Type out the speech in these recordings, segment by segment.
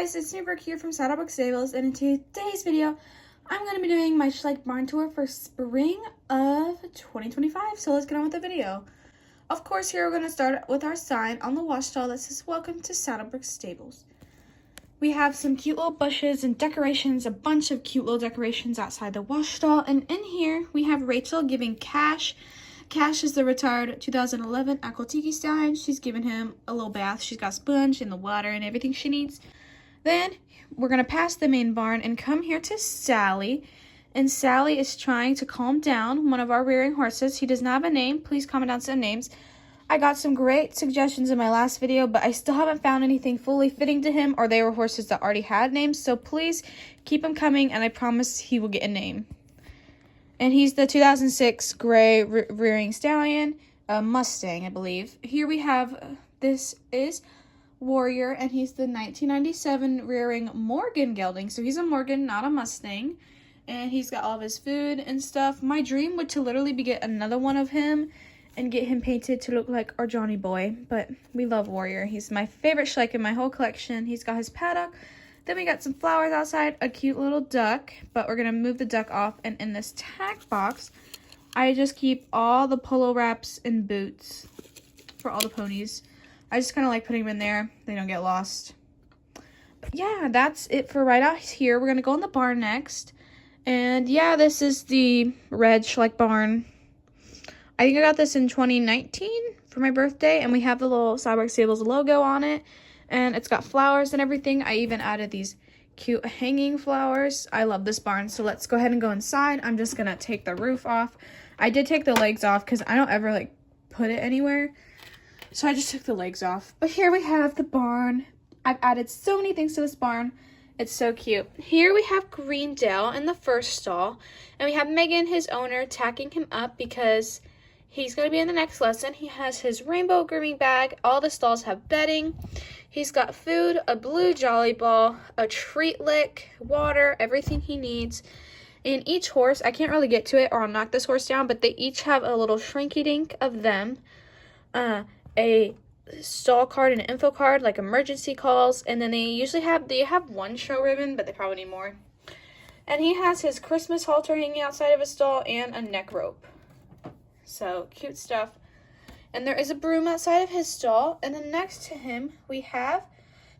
guys, it's me Brooke here from Paddocks Stables, and in today's video, I'm going to be doing my Schleich barn tour for spring of 2025, so let's get on with the video. Of course, here we're going to start with our sign on the wash stall that says, "Welcome to Paddocks Stables." We have some cute little bushes and decorations, a bunch of cute little decorations outside the wash stall, and in here, we have Rachel giving Cash. Cash is the retired 2011 Tiki stallion. She's giving him a little bath. She's got sponge and the water and everything she needs. Then we're going to pass the main barn and come here to Sally. And Sally is trying to calm down one of our rearing horses. He does not have a name. Please comment down some names. I got some great suggestions in my last video, but I still haven't found anything fully fitting to him, or they were horses that already had names. So please keep them coming, and I promise he will get a name. And he's the 2006 gray rearing stallion, Mustang, I believe. Here we have, this is Warrior, and he's the 1997 rearing Morgan gelding. So he's a Morgan, not a Mustang. And he's got all of his food and stuff. My dream would to literally be get another one of him and get him painted to look like our Johnny boy. But we love Warrior. He's my favorite Schleich in my whole collection. He's got his paddock. Then we got some flowers outside, a cute little duck, but we're going to move the duck off. And in this tack box, I just keep all the polo wraps and boots for all the ponies. I just kind of like putting them in there. They don't get lost. But yeah, that's it for right out here. We're going to go in the barn next. And yeah, this is the red Schleich barn. I think I got this in 2019 for my birthday. And we have the little Paddocks Stables logo on it. And it's got flowers and everything. I even added these cute hanging flowers. I love this barn. So let's go ahead and go inside. I'm just going to take the roof off. I did take the legs off because I don't ever like put it anywhere. So I just took the legs off. But here we have the barn. I've added so many things to this barn. It's so cute. Here we have Greendale in the first stall. And we have Megan, his owner, tacking him up because he's going to be in the next lesson. He has his rainbow grooming bag. All the stalls have bedding. He's got food, a blue jolly ball, a treat lick, water, everything he needs. And each horse, I can't really get to it or I'll knock this horse down, but they each have a little shrinky dink of them. A stall card and an info card, like emergency calls. And then they have one show ribbon, but they probably need more. And he has his Christmas halter hanging outside of his stall and a neck rope. So, cute stuff. And there is a broom outside of his stall. And then next to him, we have,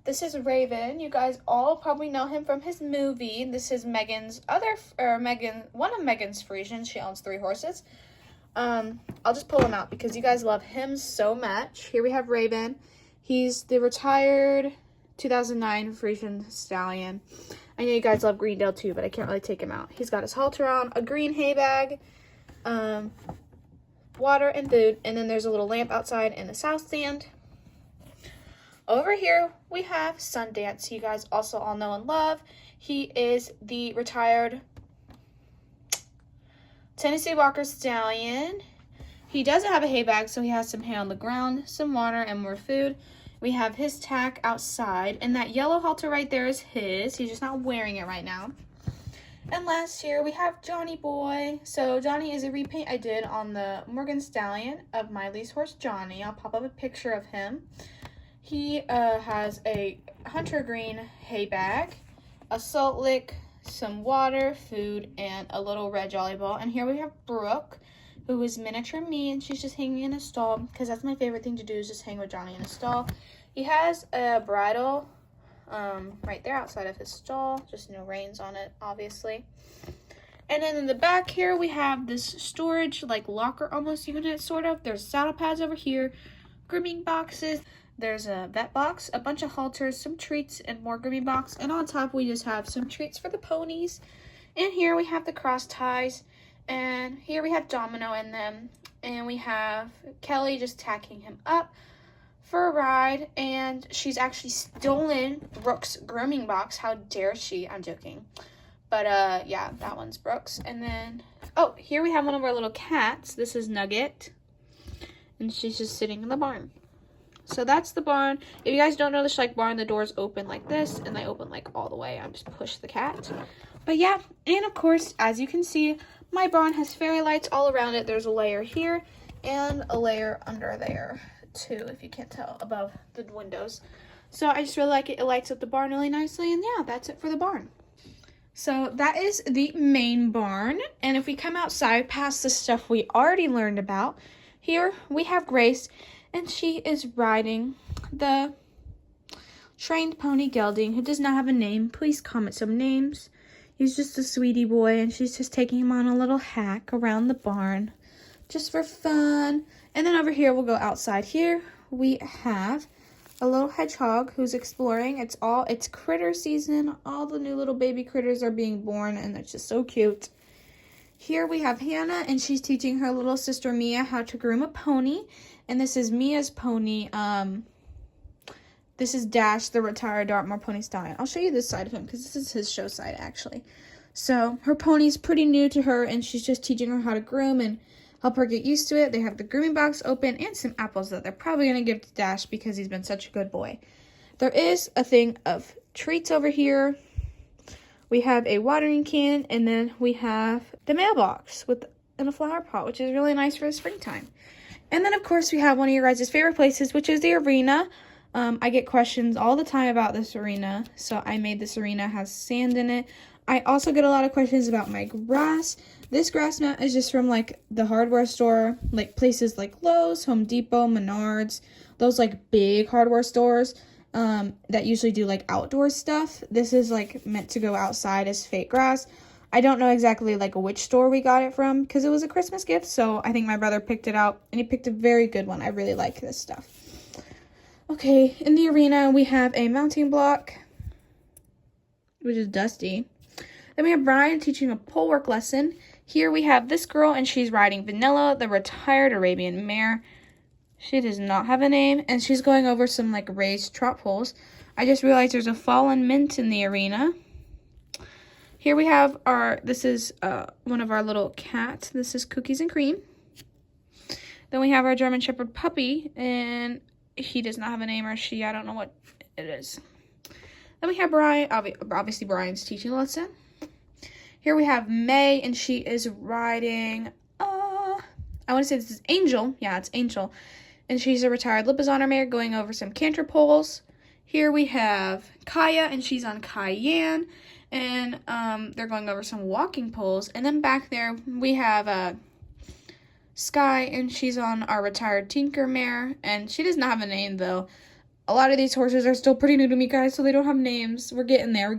this is Raven. You guys all probably know him from his movie. This is one of Megan's Friesians. She owns 3 horses. I'll just pull him out because you guys love him so much. Here we have Raven. He's the retired 2009 Friesian stallion. I know you guys love Greendale too, but I can't really take him out. He's got his halter on, a green hay bag, water and food, and then there's a little lamp outside in the south stand. Over here we have Sundance, you guys also all know and love. He is the retired Tennessee Walker stallion. He doesn't have a hay bag, so he has some hay on the ground, some water, and more food. We have his tack outside, and that yellow halter right there is his. He's just not wearing it right now. And last here, we have Johnny Boy. So Johnny is a repaint I did on the Morgan Stallion of Miley's horse, Johnny. I'll pop up a picture of him. He has a hunter green hay bag, a salt lick, some water, food, and a little red jolly ball. And here we have Brooke, who is miniature me, and she's just hanging in a stall because that's my favorite thing to do is just hang with Johnny in a stall. He has a bridle right there outside of his stall, just no reins on it, obviously. And then in the back here we have this storage, like locker almost unit, sort of. There's saddle pads over here, grooming boxes, there's a vet box, a bunch of halters, some treats, and more grooming box. And on top we just have some treats for the ponies. And here we have the cross ties, and here we have Domino in them, and we have Kelly just tacking him up for a ride, and she's actually stolen Brooke's grooming box. How dare she? I'm joking. But yeah, that one's Brooke's. And then, oh, here we have one of our little cats. This is Nugget, and she's just sitting in the barn. So that's the barn. If you guys don't know the Schleich barn, the doors open like this, and they open like all the way. I just push the cat. But yeah, and of course, as you can see, my barn has fairy lights all around it. There's a layer here and a layer under there too, if you can't tell, above the windows. So I just really like it. It lights up the barn really nicely. And yeah, that's it for the barn. So that is the main barn. And if we come outside past the stuff we already learned about, here we have Grace, and she is riding the trained pony gelding, who does not have a name. Please comment some names. He's just a sweetie boy, and she's just taking him on a little hack around the barn just for fun. And then over here, we'll go outside. Here we have a little hedgehog who's exploring. It's critter season. All the new little baby critters are being born, and it's just so cute. Here we have Hannah, and she's teaching her little sister Mia how to groom a pony. And this is Mia's pony. This is Dash, the retired Dartmoor pony stallion. I'll show you this side of him because this is his show side, actually. So her pony's pretty new to her, and she's just teaching her how to groom and help her get used to it. They have the grooming box open and some apples that they're probably going to give to Dash because he's been such a good boy. There is a thing of treats over here. We have a watering can, and then we have the mailbox in a flower pot, which is really nice for the springtime. And then, of course, we have one of your guys' favorite places, which is the arena. I get questions all the time about this arena, so I made this arena. It has sand in it. I also get a lot of questions about my grass. This grass mat is just from, like, the hardware store, like, places like Lowe's, Home Depot, Menards, those, like, big hardware stores that usually do, like, outdoor stuff. This is, like, meant to go outside as fake grass. I don't know exactly, like, which store we got it from, because it was a Christmas gift, so I think my brother picked it out, and he picked a very good one. I really like this stuff. Okay, in the arena, we have a mounting block, which is dusty. Then we have Brian teaching a pole work lesson. Here we have this girl, and she's riding Vanilla, the retired Arabian mare. She does not have a name, and she's going over some, like, raised trot poles. I just realized there's a fallen mint in the arena. Here we have this is one of our little cats. This is Cookies and Cream. Then we have our German Shepherd puppy, and he does not have a name, or she, I don't know what it is. Then we have Brian. Obviously, Brian's teaching a lesson. Here we have May, and she is riding, I want to say this is Angel. Yeah, it's Angel. And she's a retired Lipizzan mare going over some canter poles. Here we have Kaya, and she's on Cayenne. And they're going over some walking poles. And then back there, we have Sky, and she's on our retired Tinker mare, and she does not have a name, though. A lot of these horses are still pretty new to me, guys, so they don't have names. We're getting there,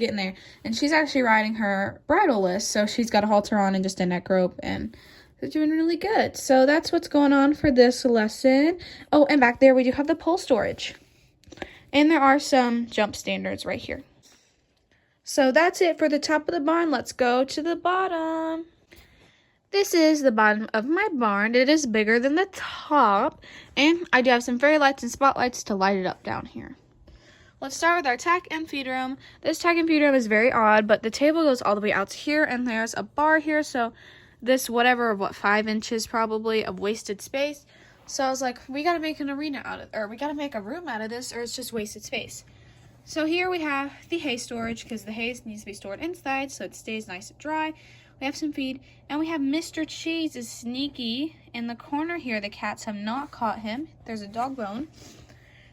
And she's actually riding her bridleless, so she's got a halter on and just a neck rope, and they're doing really good. So that's what's going on for this lesson. Oh, and back there we do have the pole storage. And there are some jump standards right here. So that's it for the top of the barn. Let's go to the bottom. This is the bottom of my barn. It is bigger than the top, and I do have some fairy lights and spotlights to light it up down here. Let's start with our tack and feed room. This tack and feed room is very odd, but the table goes all the way out to here, and there's a bar here, so this 5 inches probably of wasted space. So I was like, we gotta make an arena out of, or we gotta make a room out of this, or it's just wasted space. So here we have the hay storage, because the hay needs to be stored inside so it stays nice and dry. We have some feed, and we have Mr. Cheese is sneaky in the corner here. The cats have not caught him. There's a dog bone.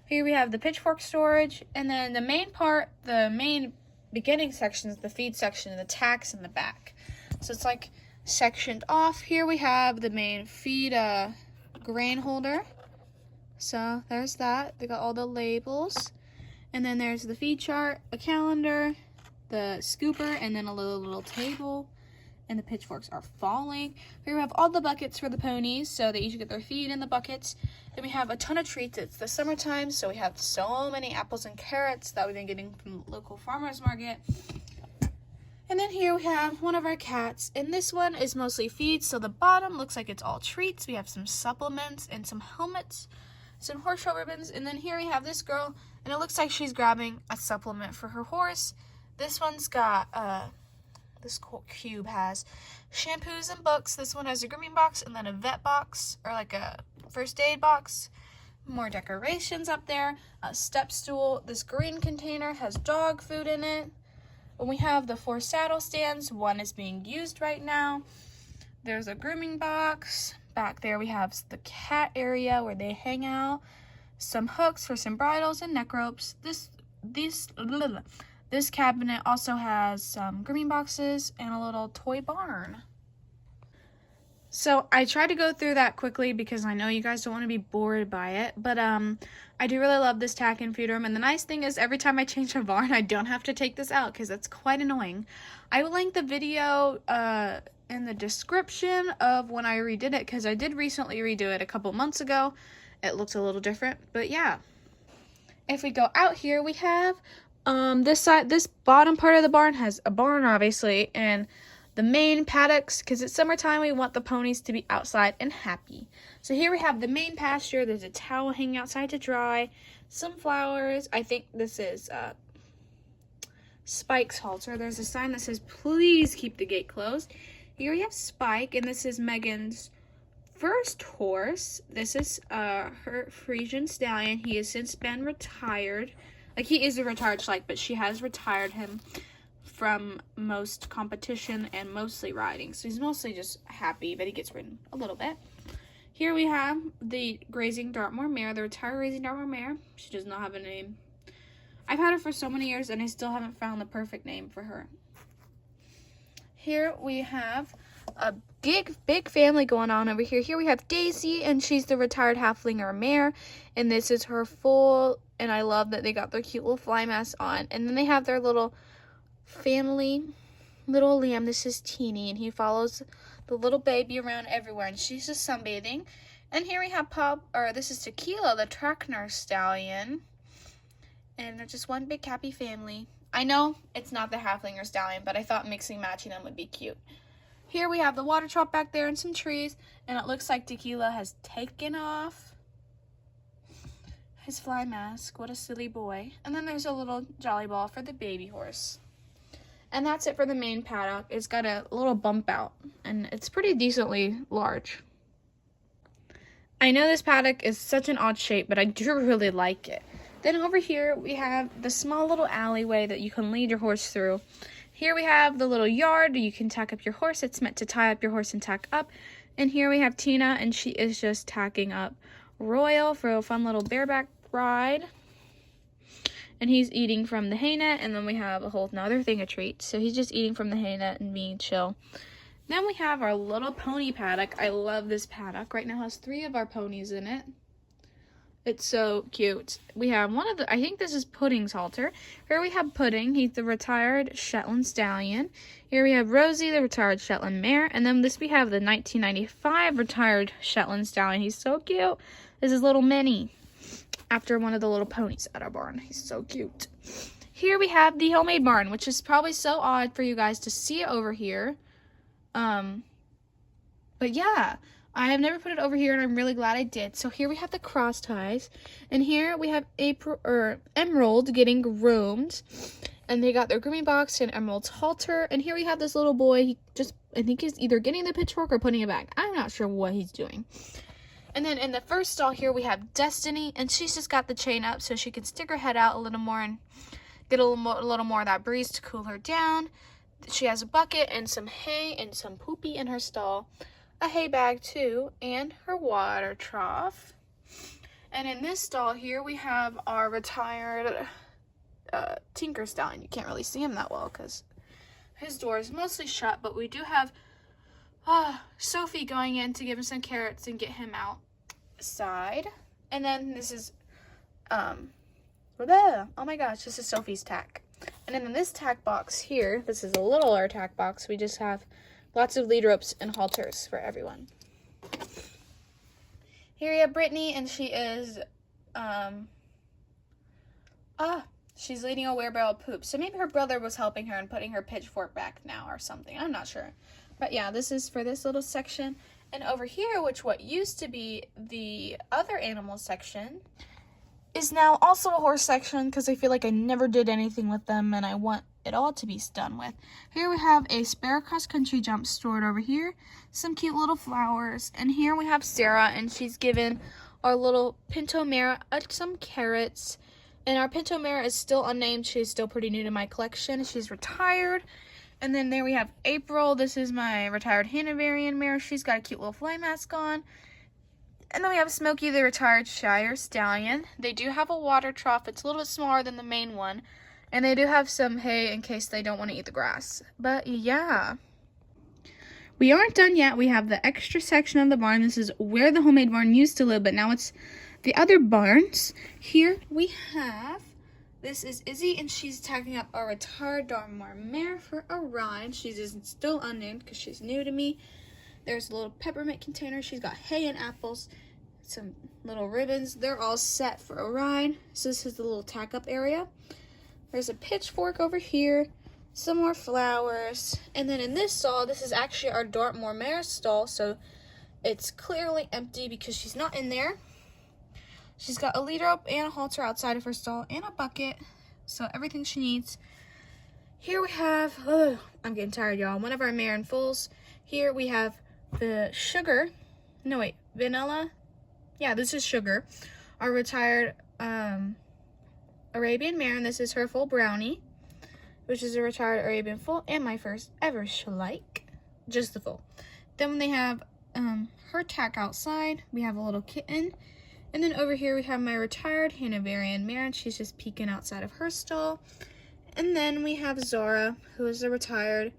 Here we have the pitchfork storage, and then the main part, the main beginning section is the feed section, and the tacks in the back. So it's like sectioned off. Here we have the main feed grain holder. So there's that. They got all the labels. And then there's the feed chart, a calendar, the scooper, and then a little table. And the pitchforks are falling. Here we have all the buckets for the ponies, so they each get their feed in the buckets. Then we have a ton of treats. It's the summertime, so we have so many apples and carrots that we've been getting from the local farmer's market. And then here we have one of our cats, and this one is mostly feed, so the bottom looks like it's all treats. We have some supplements and some helmets, some horse show ribbons, and then here we have this girl, and it looks like she's grabbing a supplement for her horse. This one's got this cube has shampoos and books. This one has a grooming box and then a vet box, or like a first aid box. More decorations up there. A step stool. This green container has dog food in it. When we have the 4 saddle stands, one is being used right now. There's a grooming box. Back there we have the cat area where they hang out. some hooks for some bridles and neck ropes. This cabinet also has some grooming boxes and a little toy barn. So I tried to go through that quickly because I know you guys don't want to be bored by it, but I do really love this tack and feed room, and the nice thing is every time I change a barn, I don't have to take this out because that's quite annoying. I will link the video in the description of when I redid it because I did recently redo it a couple months ago. It looks a little different, but yeah. If we go out here, we have this bottom part of the barn has a barn, obviously, and the main paddocks, because it's summertime, we want the ponies to be outside and happy. So here we have the main pasture. There's a towel hanging outside to dry, some flowers. I think this is Spike's halter. There's a sign that says, please keep the gate closed. Here we have Spike, and this is Megan's first horse. This is her Frisian stallion. He has since been retired. Like, he is a retired Schleich, but she has retired him from most competition and mostly riding. So he's mostly just happy, but he gets ridden a little bit. Here we have the grazing Dartmoor mare, the retired grazing Dartmoor mare. She does not have a name. I've had her for so many years and I still haven't found the perfect name for her. Here we have a big family going on over here. Here we have Daisy, and she's the retired halflinger mare, and this is her foal, and I love that they got their cute little fly mask on. And then they have their little family little lamb. This is Teeny, and he follows the little baby around everywhere, and she's just sunbathing. And here we have this is Tequila, the Trackner stallion, and they're just one big happy family. I know it's not the halflinger stallion, but I thought mixing matching them would be cute. Here we have the water trough back there and some trees, and it looks like Tequila has taken off his fly mask. What a silly boy. And then there's a little jolly ball for the baby horse. And that's it for the main paddock. It's got a little bump out, and it's pretty decently large. I know this paddock is such an odd shape, but I do really like it. Then over here, we have the small little alleyway that you can lead your horse through. Here we have the little yard. You can tack up your horse. It's meant to tie up your horse and tack up. And here we have Tina, and she is just tacking up Royal for a fun little bareback ride. And he's eating from the hay net, and then we have a whole nother thing of treats. So he's just eating from the hay net and being chill. Then we have our little pony paddock. I love this paddock. Right now it has 3 of our ponies in it. It's so cute. We have one of the, I think this is Pudding's halter. Here we have Pudding. He's the retired Shetland stallion. Here we have Rosie, the retired Shetland mare. And then we have the 1995 retired Shetland stallion. He's so cute. This is little Minnie, after one of the little ponies at our barn. He's so cute. Here we have the homemade barn, which is probably so odd for you guys to see over here. But yeah, I have never put it over here, and I'm really glad I did. So here we have the cross ties, and here we have Emerald getting groomed, and they got their grooming box and Emerald's halter. And here we have this little boy. I think he's either getting the pitchfork or putting it back. I'm not sure what he's doing. And then in the first stall here, we have Destiny, and she's just got the chain up so she can stick her head out a little more and get a little more of that breeze to cool her down. She has a bucket and some hay and some poopy in her stall, a hay bag too, and her water trough. And in this stall here, we have our retired Tinker stallion. You can't really see him that well because his door is mostly shut, but we do have Sophie going in to give him some carrots and get him outside. And then this is, oh my gosh, this is Sophie's tack. And then in this tack box here, this is a littler tack box, we just have lots of lead ropes and halters for everyone. Here we have Brittany, and she is, she's leading a wheelbarrow of poop. So maybe her brother was helping her and putting her pitchfork back now or something. I'm not sure. But yeah, this is for this little section. And over here, which what used to be the other animal section, is now also a horse section because I feel like I never did anything with them and I want it all to be done with. Here we have a spare cross-country jump stored over here, some cute little flowers, and here we have Sarah, and she's given our little Pinto mare some carrots. And our Pinto mare is still unnamed. She's still pretty new to my collection. She's retired. And then there we have April. This is my retired Hanoverian mare. She's got a cute little fly mask on. And then we have Smokey, the retired Shire Stallion. They do have a water trough. It's a little bit smaller than the main one. And they do have some hay in case they don't want to eat the grass. But yeah. We aren't done yet. We have the extra section of the barn. This is where the homemade barn used to live, but now it's the other barns. Here we have, this is Izzy, and she's tagging up a retired Dartmoor mare for a ride. She's still unnamed because she's new to me. There's a little peppermint container. She's got hay and apples, some little ribbons. They're all set for a ride. So this is the little tack up area. There's a pitchfork over here, some more flowers, and then in this stall, this is actually our Dartmoor mare stall, so it's clearly empty because she's not in there. She's got a lead rope and a halter outside of her stall and a bucket, so everything she needs. Here we have, I'm getting tired, y'all, one of our mare and foals. Here we have the vanilla. Yeah, this is Sugar, our retired Arabian mare, and this is her foal Brownie, which is a retired Arabian foal and my first ever Schleich, just the foal. Then they have her Tack outside. We have a little kitten, and then over here we have my retired Hanoverian mare, and she's just peeking outside of her stall. And then we have Zara, who is a retired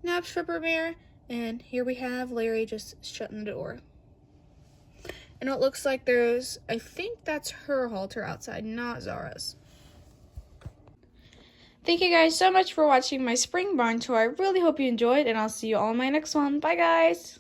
nap stripper mare, and here we have Larry just shutting the door. And it looks like there's, I think that's her halter outside, not Zara's. Thank you guys so much for watching my spring barn tour. I really hope you enjoyed, and I'll see you all in my next one. Bye, guys!